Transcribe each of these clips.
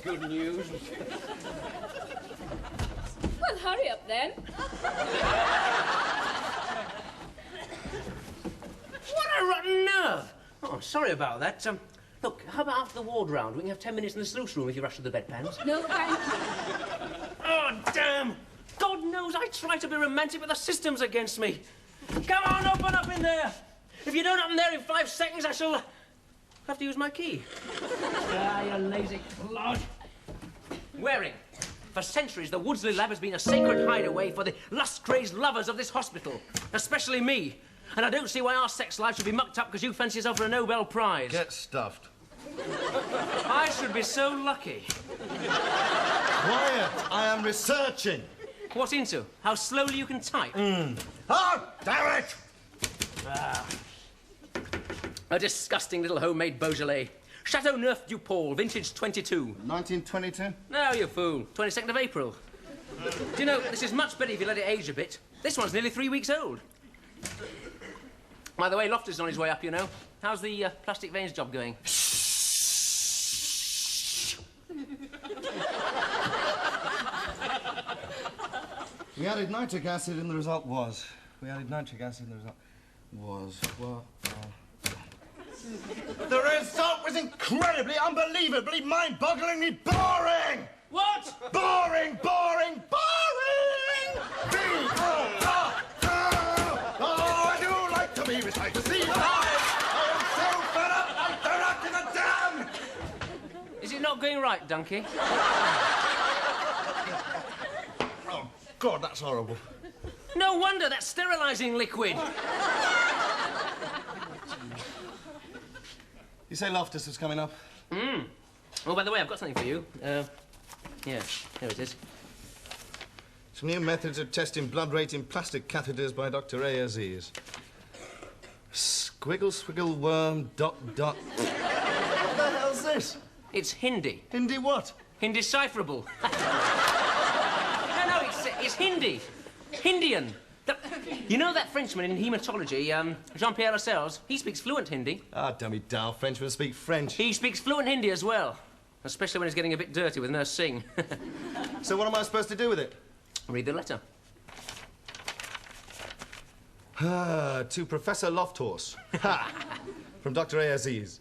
Good news. Well, hurry up then. What a rotten nerve! Oh, sorry about that. Look, how about after the ward round? We can have 10 minutes in the sluice room if you rush to the bedpans. No, thank you. Oh, damn! God knows I try to be romantic, but the system's against me. Come on, open up in there! If you don't open there in 5 seconds, I shall have to use my key. You lazy clod. Waring. For centuries, the Woodsley Lab has been a sacred hideaway for the lust-crazed lovers of this hospital, especially me. And I don't see why our sex life should be mucked up because you fancy yourself for a Nobel Prize. Get stuffed. I should be so lucky. Quiet! I am researching. What into? How slowly you can type? Oh, damn it! A disgusting little homemade Beaujolais. Chateau Neuf du Paul, vintage 22. 1922? No, you fool. 22nd of April. Do you know, this is much better if you let it age a bit. This one's nearly 3 weeks old. By the way, Loftus is on his way up, you know. How's the plastic veins job going? We added nitric acid and the result was. We added nitric acid and the result was. What? The result was incredibly, unbelievably, mind-bogglingly boring! What? Boring, boring, boring! Oh, I do like to be recited. See, I am so fed up, I turn up to the dam! Is it not going right, Donkey? Oh, God, that's horrible. No wonder, that's sterilising liquid. You say Loftus is coming up? Oh, by the way, I've got something for you. Yeah, here it is. Some new methods of testing blood rate in plastic catheters by Dr. A. Aziz. Squiggle, swiggle, worm, dot, dot. What the hell's this? It's Hindi. Hindi what? Indecipherable. No, it's Hindi. Hindian. You know that Frenchman in haematology, Jean-Pierre Lascelles? He speaks fluent Hindi. Ah, dummy down. Frenchmen speak French. He speaks fluent Hindi as well. Especially when he's getting a bit dirty with Nurse Singh. So what am I supposed to do with it? Read the letter. To Professor Lofthorse. Ha! From Dr. A. Aziz.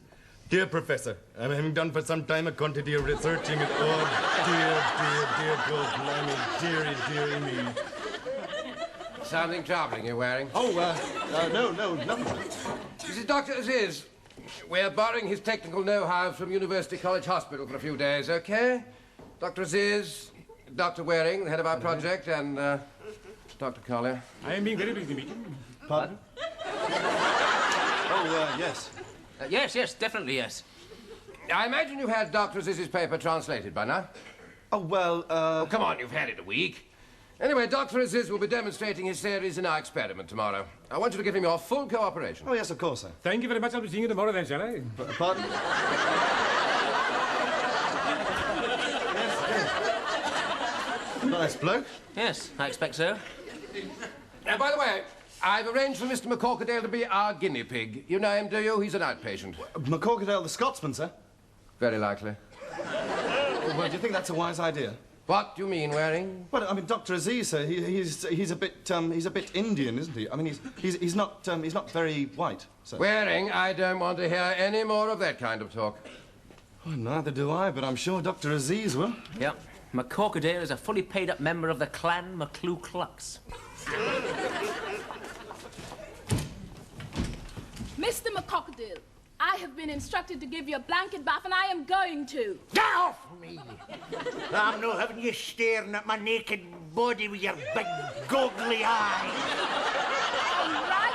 Dear Professor, I'm having done for some time a quantity of researching and oh, dear, God, blimey, dearie me. Something troubling you, Waring? Oh, no, nothing. This is Dr. Aziz. We're borrowing his technical know-how from University College Hospital for a few days, OK? Dr. Aziz, Dr. Waring, the head of our project, and Dr. Collier. I am being very pleased to meet you. Pardon? Oh, yes. Yes, definitely yes. I imagine you've had Dr. Aziz's paper translated by now. Oh, well, Oh, come on, you've had it a week. Anyway, Dr. Aziz will be demonstrating his theories in our experiment tomorrow. I want you to give him your full cooperation. Oh, yes, of course, sir. Thank you very much. I'll be seeing you tomorrow then, shall I? Pardon? Nice bloke. Yes, I expect so. By the way, I've arranged for Mr. McCorkadale to be our guinea pig. You know him, do you? He's an outpatient. McCorkadale the Scotsman, sir? Very likely. Well, do you think that's a wise idea? What do you mean, Waring? Well, I mean, Dr. Aziz, sir, he's a bit Indian, isn't he? I mean, he's not very white, sir. Waring, I don't want to hear any more of that kind of talk. Well, neither do I, but I'm sure Dr. Aziz will. Yep. McCorkadale is a fully paid-up member of the clan McClue Clucks. Mr. McCorkadale, I have been instructed to give you a blanket bath, and I am going to. Get off me! I'm not having you staring at my naked body with your big goggly eyes. All right.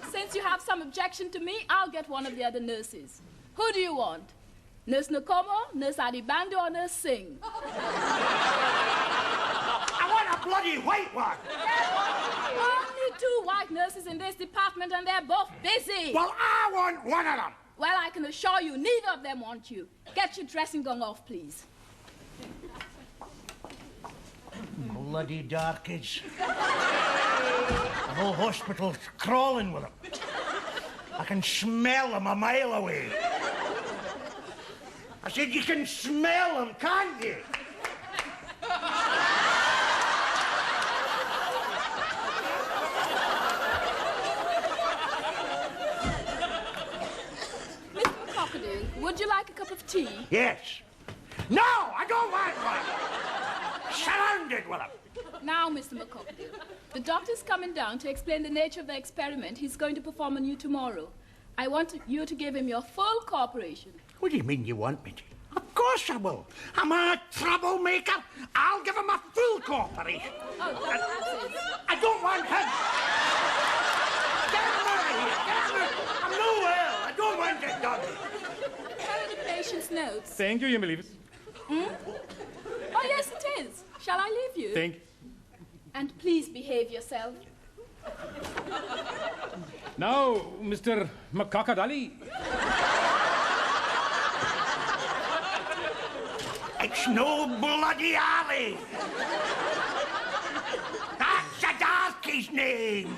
Since Since you have some objection to me, I'll get one of the other nurses. Who do you want? Nurse Nakomo, Nurse Adibando, or Nurse Singh? I want a bloody white one. Only 2 white nurses in this department, and they're both busy. Well, I want one of them. Well, I can assure you, neither of them want you. Get your dressing gown off, please. Bloody darkies. The whole hospital's crawling with them. I can smell them a mile away. I said you can smell them, can't you? Mr. Crocodile, would you like a cup of tea? Yes. No, I don't want one. Surrounded with them. Now, Mr. McCockadale, the doctor's coming down to explain the nature of the experiment he's going to perform on you tomorrow. I want you to give him your full cooperation. What do you mean you want me to? Of course I will. I'm a troublemaker. I'll give him a full cooperation. Oh, Dr. Aziz. I don't want him. Get him out of here. Get him out. I'm no well. I don't want that dog. Here are the patient's notes. Thank you, Yemelivis. Oh, yes, it is. Shall I leave you? Thank you. And please behave yourself. Now, Mr. McCockadally. It's no bloody alley. That's a darkie's name.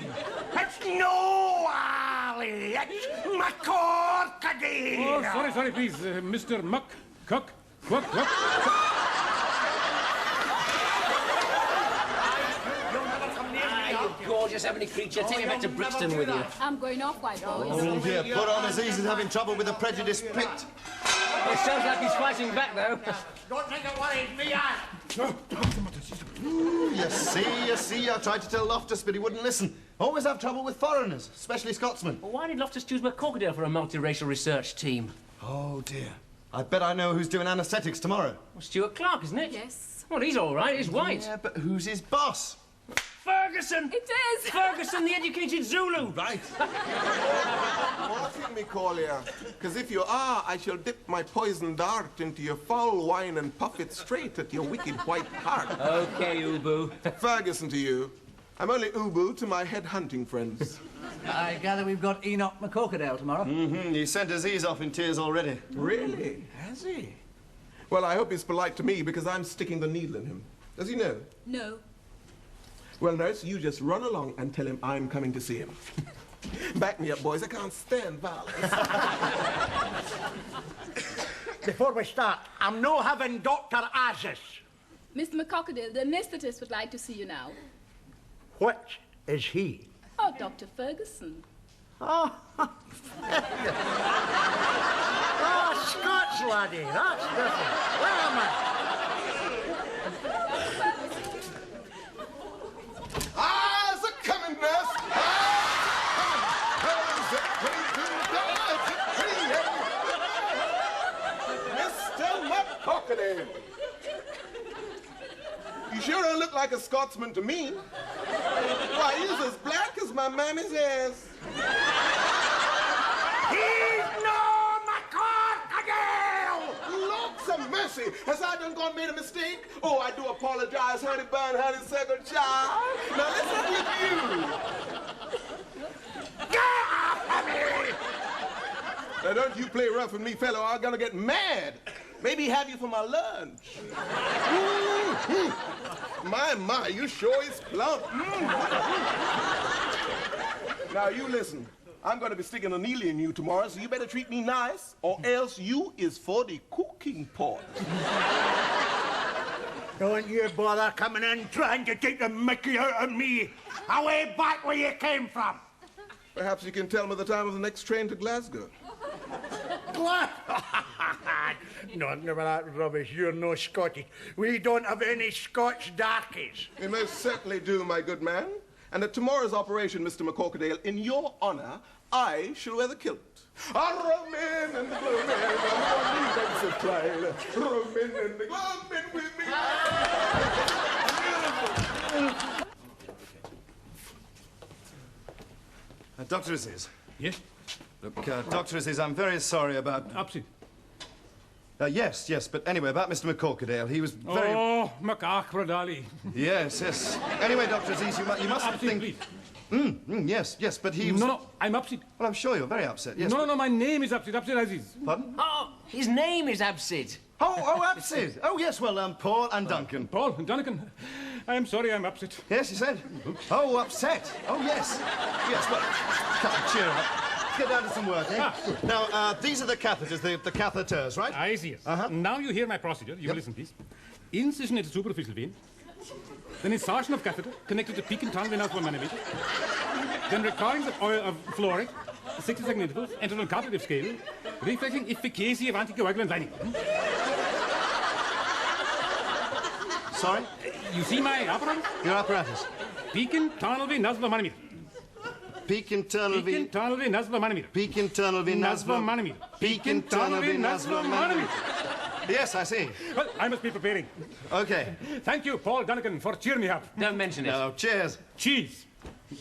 It's no alley. It's McCorkadale. Oh, sorry, please. Mr. Quack. Gorgeous heavenly creature. Take me back to Brixton with you. I'm going off, white boys. Oh, here, poor old Aziz is having trouble with a prejudiced pit. It sounds like he's fighting back, though. Don't think it worries me, You see, I tried to tell Loftus, but he wouldn't listen. Always have trouble with foreigners, especially Scotsmen. Well, why did Loftus choose McCorkadale for a multiracial research team? Oh, dear. I bet I know who's doing anaesthetics tomorrow. Well, Stuart Clark, isn't it? Yes. Well, he's all right. He's white. Yeah, but who's his boss? Ferguson! It is. Ferguson, the educated Zulu. Right. Watching me, Collier, because if you are, I shall dip my poison dart into your foul wine and puff it straight at your wicked white heart. Okay, Ubu. Ferguson to you. I'm only Ubu to my head hunting friends. I gather we've got Enoch McCorkadale tomorrow. He sent Aziz off in tears already. Really? Has he? Well, I hope he's polite to me because I'm sticking the needle in him. Does he know? No. Well, nurse, you just run along and tell him I'm coming to see him. Back me up, boys. I can't stand violence. Before we start, I'm no having Dr. Aziz. Mr. McCockadale, the anaesthetist would like to see you now. Which is he? Oh, Dr. Ferguson. Oh, Scots laddie, that's different. Where am I? How's it coming, nurse? How's it coming? Mr. McCockadale. You sure don't look like a Scotsman to me. Why, he's as black as my mammy's ass. He's no McCorkadale! Lord of mercy, has I done gone made a mistake? Oh, I do apologize, honey bun, honey second child. Now listen with you. Get off of me! Now don't you play rough with me, fellow, I'm gonna get mad. Maybe have you for my lunch. My, you sure is plump. Now you listen. I'm going to be sticking a needle in you tomorrow, so you better treat me nice, or else you is for the cooking pot. Don't you bother coming in trying to take the mickey out of me. Away back where you came from. Perhaps you can tell me the time of the next train to Glasgow. What? No, never that rubbish. You're no Scottish. We don't have any Scotch darkies. We most certainly do, my good man. And at tomorrow's operation, Mr. McCorkadale, in your honor, I shall wear the kilt. Roman and the glow men, Roman and the glow men with me. Dr. Aziz, Yes? Look, Dr. Aziz, I'm very sorry about... Upset. Yes, but anyway, about Mr. McCorkadale, he was very... Oh, McAchradali. Yes. Anyway, Dr. Aziz, you mustn't think... Please. Yes, but he was... No, I'm upset. Well, I'm sure you're very upset, yes. No, my name is Upset. Upset Aziz. Pardon? Oh, his name is Absid. Oh, upset. Oh, yes, well, Paul and Duncan. Paul and Duncan. I'm sorry, I'm upset. Yes, you said? Oh, upset. Oh, yes. Yes, well, come on, cheer up. Let's get down to some work, eh? Now, these are the catheters, the catheters, right? I see. Now you hear my procedure. You listen, please. Incision into superficial vein. Then insertion of catheter connected to peak and tunnel vein out 1 millimeter. Then recordings of oil of fluoride, 60-second intervals, entered on calculative scale, reflecting efficacy of anticoagulant lining. Sorry? You see my apparatus? Your apparatus. Peak internal vein nozzle of manometer. Peak internal Peak vein... internal vein nozzle of manometer. Peak internal vein Nozzle of manometer. Peak internal vein nozzle of manometer. Yes, I see. Well, I must be preparing. Okay. Thank you, Paul Duncan, for cheering me up. Don't mention it. No, cheers. Cheese. You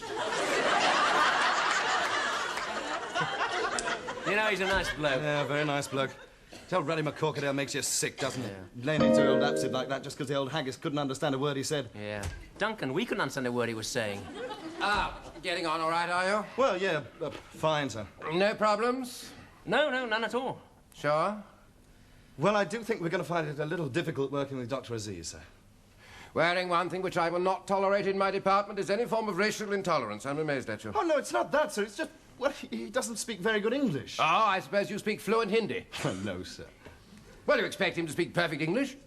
know, he's a nice bloke. Yeah, very nice bloke. Tell Ruddy McCorkadale makes you sick, doesn't it? Laying into old Absid like that just because the old haggis couldn't understand a word he said. Yeah. Duncan, we couldn't understand a word he was saying. Getting on all right, are you? Well, yeah, fine, sir. No problems? No, none at all. Sure? Well, I do think we're going to find it a little difficult working with Dr. Aziz, sir. Wearing, one thing which I will not tolerate in my department is any form of racial intolerance. I'm amazed at you. Oh, no, it's not that, sir. It's just, well, he doesn't speak very good English. Oh, I suppose you speak fluent Hindi. No, sir. Well, you expect him to speak perfect English?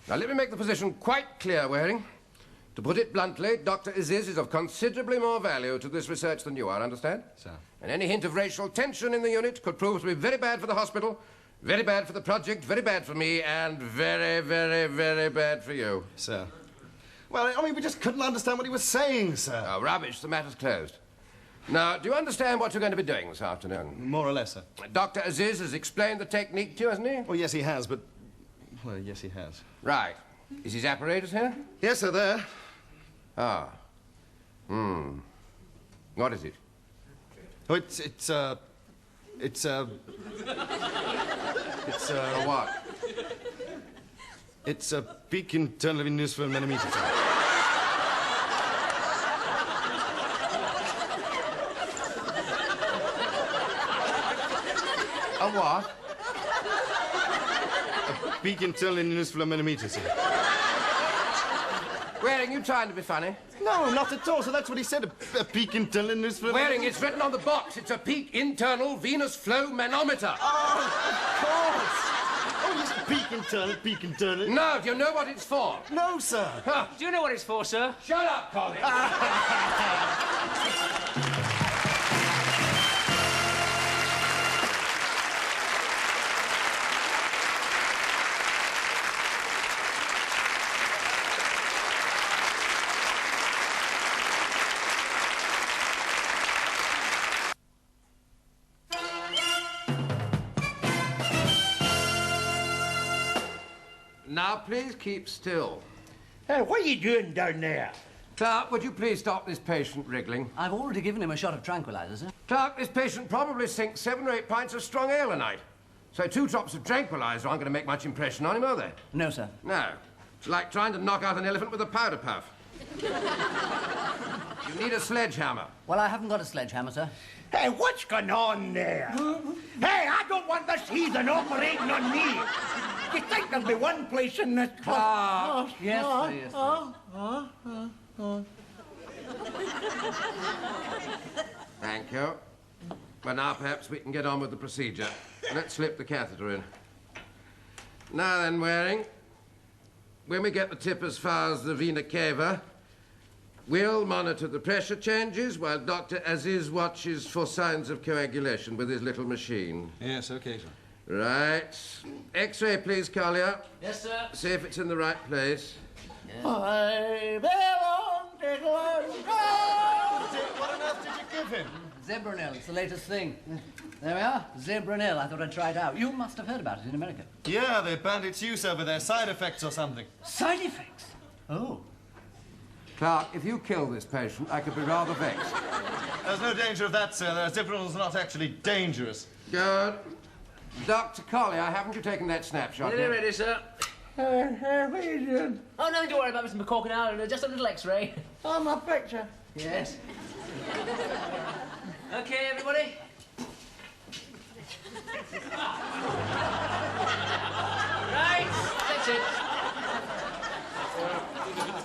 Now, let me make the position quite clear, Waring. To put it bluntly, Dr. Aziz is of considerably more value to this research than you are, understand? Sir. And any hint of racial tension in the unit could prove to be very bad for the hospital, very bad for the project, very bad for me, and very, very, very bad for you. Sir. Well, I mean, we just couldn't understand what he was saying, sir. Oh, rubbish. The matter's closed. Now, do you understand what you're going to be doing this afternoon? More or less, sir. Dr. Aziz has explained the technique to you, hasn't he? Well, yes, he has, but... Well, yes, he has. Right. Is his apparatus here? Yes, sir, there. Ah. What is it? Oh, it's A what? It's a peak internal news for millimeters. A what? A peak internal news for millimeters. Waring, you trying to be funny? No, not at all. So that's what he said. A peak internal news for... Waring, it's written on the box. It's a peak internal venous flow manometer. Oh, of course. Oh, yes, peak internal. No, do you know what it's for? No, sir. Huh. Do you know what it's for, sir? Shut up, Colin. Now, please keep still. Hey, what are you doing down there? Clark, would you please stop this patient wriggling? I've already given him a shot of tranquilizer, sir. Clark, this patient probably sinks 7 or 8 pints of strong ale a night. So 2 drops of tranquilizer aren't going to make much impression on him, are they? No, sir. No. It's like trying to knock out an elephant with a powder puff. You need a sledgehammer. Well, I haven't got a sledgehammer, sir. Hey, what's going on there? Hey, I don't want this heathen operating on me. You think there'll be one place in this club? Yes, sir, yes, sir. Thank you. Well, now perhaps we can get on with the procedure. Let's slip the catheter in. Now then, Waring, when we get the tip as far as the vena cava, we'll monitor the pressure changes while Dr. Aziz watches for signs of coagulation with his little machine. Yes, okay, sir. Right. X-ray, please, Collier. Yes, sir. See if it's in the right place. I belong to God. What on earth did you give him? Zebranil, it's the latest thing. There we are, Zebranil. I thought I'd try it out. You must have heard about it in America. Yeah, they banned its use over there. Side effects or something. Side effects? Oh. Clark, if you kill this patient, I could be rather vexed. There's no danger of that, sir. The Zipperal's not actually dangerous. Good. Dr. Colley, haven't you taken that snapshot Nearly yet? ready, sir. What are you doing? Oh, nothing to worry about, Mr. McCorkle. Just a little X-ray. Oh, my picture. Yes. Okay, everybody. Right, that's it.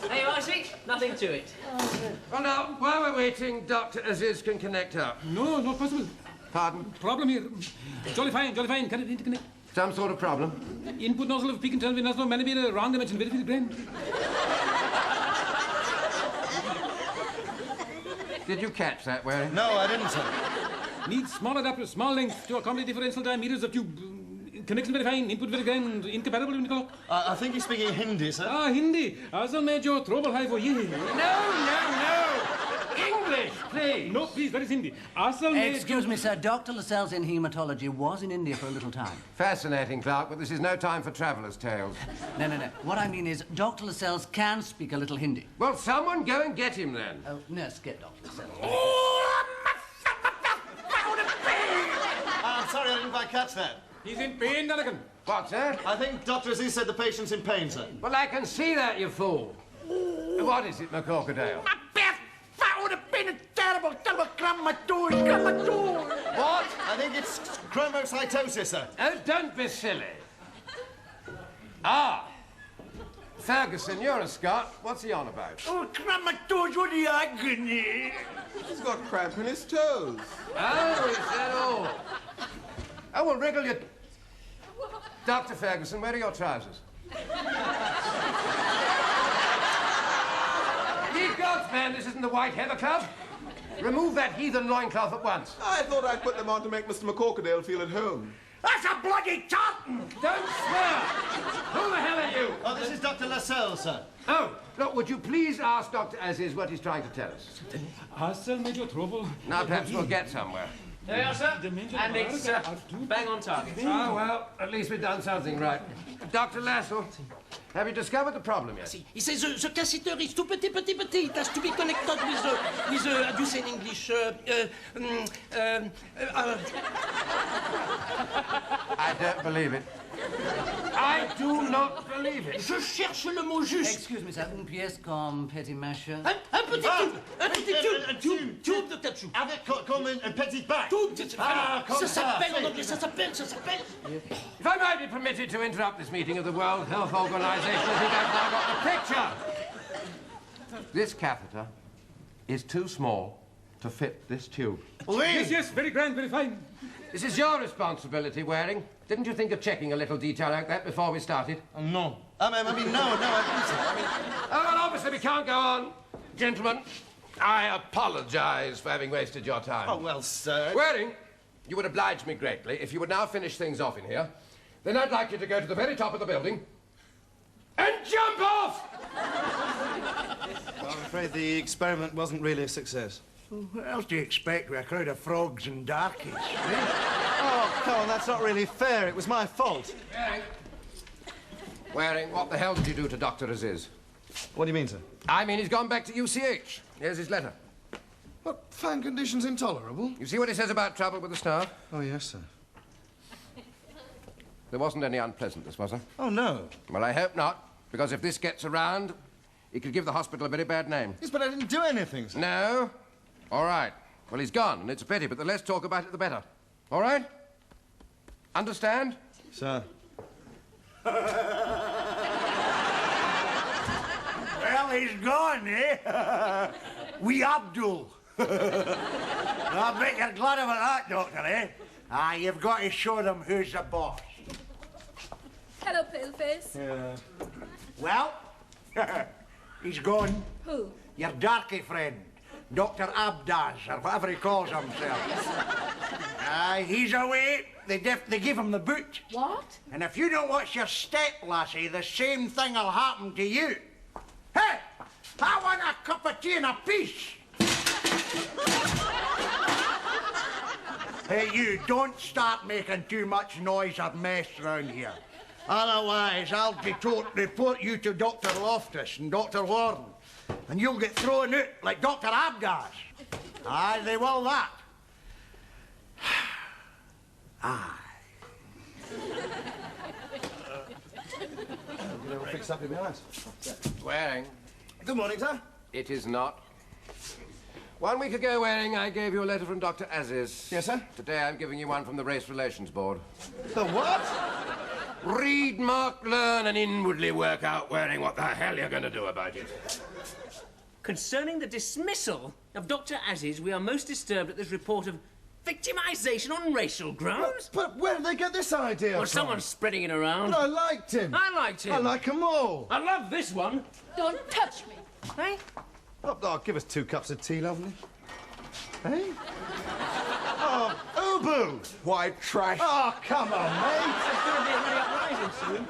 There you are, see? Nothing to it. Well, now, while we're waiting, Dr. Aziz can connect up. No, not possible. Pardon? Problem here. Jolly fine. Can it interconnect? Some sort of problem? Input nozzle of peak and turn nozzle may be in a wrong dimension. Very grand. Did you catch that, Waring? No, I didn't, sir. Needs small adapter, small length to accommodate differential diameters of tube. Connection very fine, input very grand, incompatible with Nicola. I think he's speaking Hindi, sir. Ah, Hindi. Asal mein jo trouble hai wo ye hai. No! English, please! No, please, that is Hindi. Asal mein... Excuse me, sir. Dr. Lascelles in hematology was in India for a little time. Fascinating, Clark, but this is no time for travellers' tales. No. What I mean is, Dr. Lascelles can speak a little Hindi. Well, someone go and get him, then. Oh, nurse, get Dr. Lascelles. I'm sorry, I didn't quite catch that. He's in pain, Dunnigan. What, sir? I think Dr. Aziz said the patient's in pain, sir. Well, I can see that, you fool. What is it, McCorkadale? My best that would have been a terrible cramatoid. What? I think it's chromocytosis, sir. Oh, don't be silly. Ah. Ferguson, you're a Scot. What's he on about? Oh, cramatoid, what are you agony? He's got cramp in his toes. Oh, is that all? Oh, well, wriggle your... Dr. Ferguson, where are your trousers? Ye gods, man, this isn't the White Heather Club. Remove that heathen loincloth at once. I thought I'd put them on to make Mr. McCorkadale feel at home. That's a bloody tartan! Don't swear! Who the hell are you? Oh, this is Dr. Lascelles, sir. Oh, look, would you please ask Dr. Aziz what he's trying to tell us? Asal mein jo trouble. Now, perhaps we'll get somewhere. There you are, sir. And it's bang on target. Oh, well, at least we've done something right. Dr. Lassell, have you discovered the problem yet? He says the catheter is too petit. It has to be connected with how do you say in English? I don't believe it. I do not believe it. Je cherche le mot juste. Excuse me, sir. Une pièce comme petit machin. Un petit tube. Tube de caoutchouc. Avec comme une petite bague. Ça s'appelle en anglais, ça s'appelle. If I might be permitted to interrupt this meeting of the World Health Organization, I think I've now got the picture. This catheter is too small to fit this tube. Yes, very grand, very fine. This is your responsibility, Waring. Didn't you think of checking a little detail like that before we started? No. I mean, no, I didn't, sir. Oh, well, obviously we can't go on. Gentlemen, I apologize for having wasted your time. Oh, well, sir. Waring, you would oblige me greatly if you would now finish things off in here. Then I'd like you to go to the very top of the building and jump off! I'm afraid the experiment wasn't really a success. What else do you expect with a crowd of frogs and darkies? Oh, come on, that's not really fair. It was my fault. Waring, what the hell did you do to Dr. Aziz? What do you mean, sir? I mean, he's gone back to UCH. Here's his letter. What, find conditions intolerable? You see what he says about trouble with the staff? Oh, yes, sir. There wasn't any unpleasantness, was there? Oh, no. Well, I hope not, because if this gets around, it could give the hospital a very bad name. Yes, but I didn't do anything, sir. No? All right. Well, he's gone, and it's a pity, but the less talk about it, the better. All right? Understand? Sir. Well, he's gone, eh? We Abdul. I bet you're glad about that, Doctor, eh? Ah, you've got to show them who's the boss. Hello, Paleface. Yeah. Well, he's gone. Who? Your darky friend, Dr. Abdaz, or whatever he calls himself. He's away. They give him the boot. What? And if you don't watch your step, lassie, the same thing will happen to you. Hey, I want a cup of tea and a piece. Hey, you, don't start making too much noise or mess around here. Otherwise, I'll report you to Dr. Loftus and Dr. Warren, and you'll get thrown out like Dr. Abdas. Aye, they will that. Aye. You know, fix up in my eyes. Waring. Good morning, sir. It is not. 1 week ago, Waring, I gave you a letter from Dr. Aziz. Yes, sir? Today, I'm giving you one from the Race Relations Board. The what? Read, mark, learn, and inwardly work out, Waring, what the hell you're going to do about it. Concerning the dismissal of Dr. Aziz, we are most disturbed at this report of victimization on racial grounds. But where did they get this idea Well, from? someone's spreading it around. But I liked him. I liked him. I like them all. I love this one. Don't touch me. Hey? Oh, give us 2 cups of tea, lovely. Hey? Oh, Ubu! White trash. Oh, come on, mate. There's going to be a bloody uprising soon.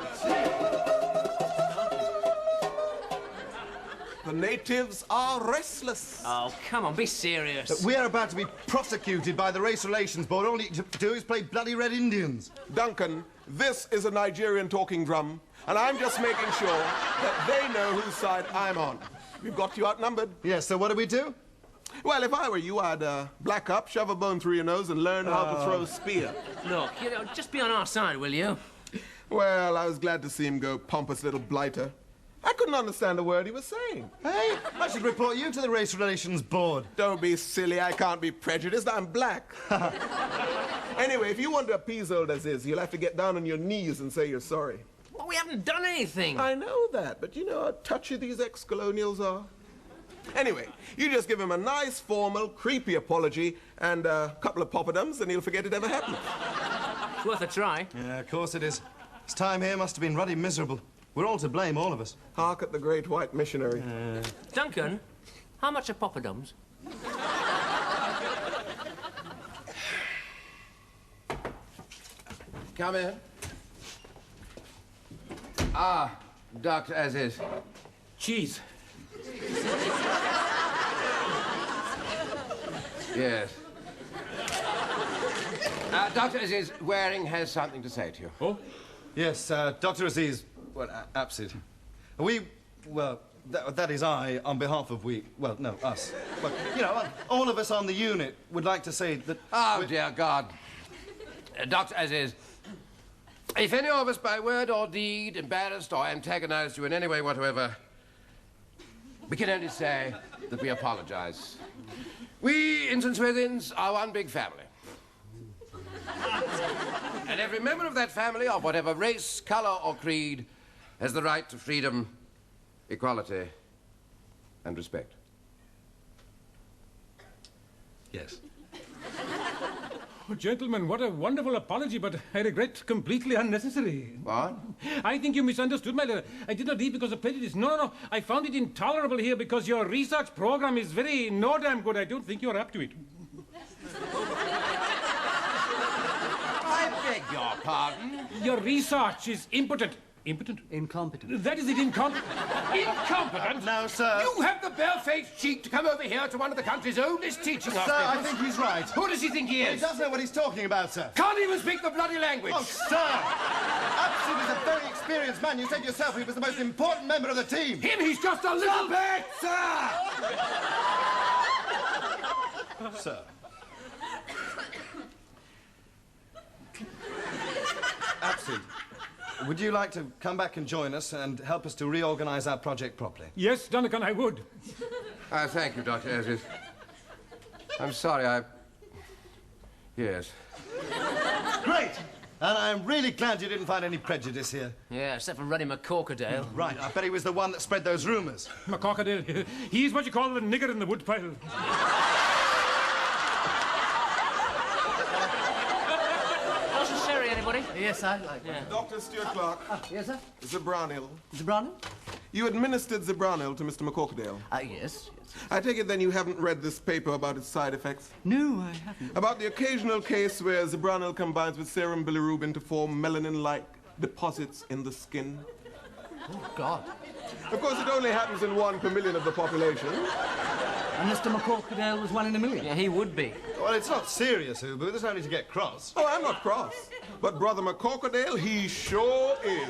The natives are restless. Oh, come on, be serious. We are about to be prosecuted by the Race Relations Board. All you to do is play bloody Red Indians. Duncan, this is a Nigerian talking drum, and I'm just making sure that they know whose side I'm on. We've got you outnumbered. Yes, so what do we do? Well, if I were you, I'd black up, shove a bone through your nose, and learn how to throw a spear. Look, just be on our side, will you? Well, I was glad to see him go, pompous little blighter. I couldn't understand a word he was saying. Hey, I should report you to the Race Relations Board. Don't be silly, I can't be prejudiced, I'm black. Anyway, if you want to appease old Aziz, you'll have to get down on your knees and say you're sorry. Well, we haven't done anything. I know that, but you know how touchy these ex-colonials are. Anyway, you just give him a nice, formal, creepy apology and a couple of poppadoms, and he'll forget it ever happened. It's worth a try. Yeah, of course it is. His time here must have been ruddy miserable. We're all to blame, all of us. Hark at the great white missionary. Duncan, how much are poppadoms? Come in. Ah, Dr. Aziz. Cheese. Yes. Dr. Aziz, Waring has something to say to you. Oh? Yes, Dr. Aziz, well, absolutely. Well, that is I, on behalf of us. But, you know, all of us on the unit would like to say that... Oh, dear God. Dr. Aziz, if any of us by word or deed embarrassed or antagonized you in any way whatsoever, we can only say that we apologize. We, in St. Swithin's, are one big family. And every member of that family, of whatever race, color, or creed, has the right to freedom, equality, and respect. Yes. Oh, gentlemen, what a wonderful apology, but I regret completely unnecessary. What? I think you misunderstood my letter. I did not leave because of prejudice. No. I found it intolerable here because your research program is very no damn good. I don't think you're up to it. I beg your pardon? Your research is impotent. Impotent? Incompetent. That is it, incompetent. Incompetent? Now, sir... You have the bare-faced cheek to come over here to one of the country's oldest teaching Sir, hospitals. I think he's right. Who does he think he He is? does know what he's talking about, sir. Can't even speak the bloody language. Oh, sir! Absent is a very experienced man. You said yourself he was the most important member of the team. Him, he's just a little bit, sir! Sir. Absent. Would you like to come back and join us and help us to reorganize our project properly? Yes, Duncan, I would. Thank you, Dr. Aziz. I'm sorry, Yes. Great! And I'm really glad you didn't find any prejudice here. Yeah, except for Ruddy McCorkadale. Right, I bet he was the one that spread those rumours. McCorkadale. He's what you call the nigger in the woodpile. What's the sherry, anybody? Yes, I'd like one. Yeah. Dr. Stuart Clark, Yes, sir? Zebranil. Zabranil? You administered Zebranil to Mr. McCorkadale. Yes. I take it then you haven't read this paper about its side effects? No, I haven't. About the occasional case where Zebranil combines with serum bilirubin to form melanin-like deposits in the skin. Oh, God. Of course, it only happens in 1 per million of the population. And Mr. McCorkadale was 1 in a million. Yeah, he would be. Well, it's not serious, Ubu. There's no need to get cross. Oh, I'm not cross. But Brother McCorkadale, he sure is.